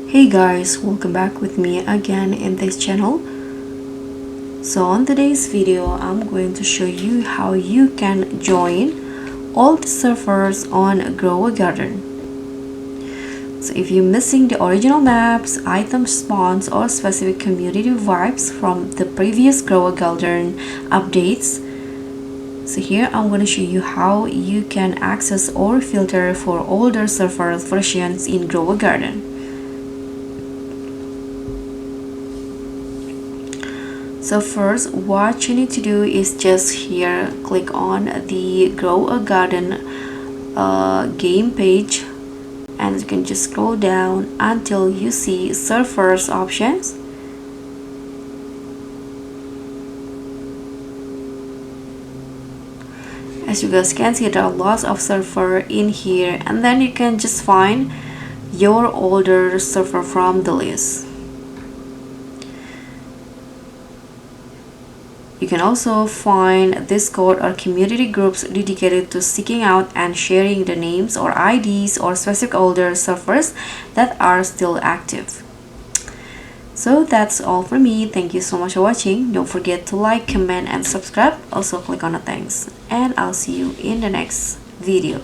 Hey guys, welcome back with me again in this channel. So on today's video, I'm going to show you how you can join all the servers on Grow a Garden. So if you're missing the original maps, item spawns, or specific community vibes from the previous Grow a Garden updates, so here I'm going to show you how you can access or filter for older server versions in Grow a Garden. So first, what you need to do is just here click on the Grow a Garden game page, and you can just scroll down until you see servers options. As you guys can see, there are lots of server in here, and then you can just find your older server from the list. You can also find Discord or community groups dedicated to seeking out and sharing the names or IDs or specific older servers that are still active. So that's all for me. Thank you so much for watching. Don't forget to like, comment, and subscribe. Also click on the thanks. And I'll see you in the next video.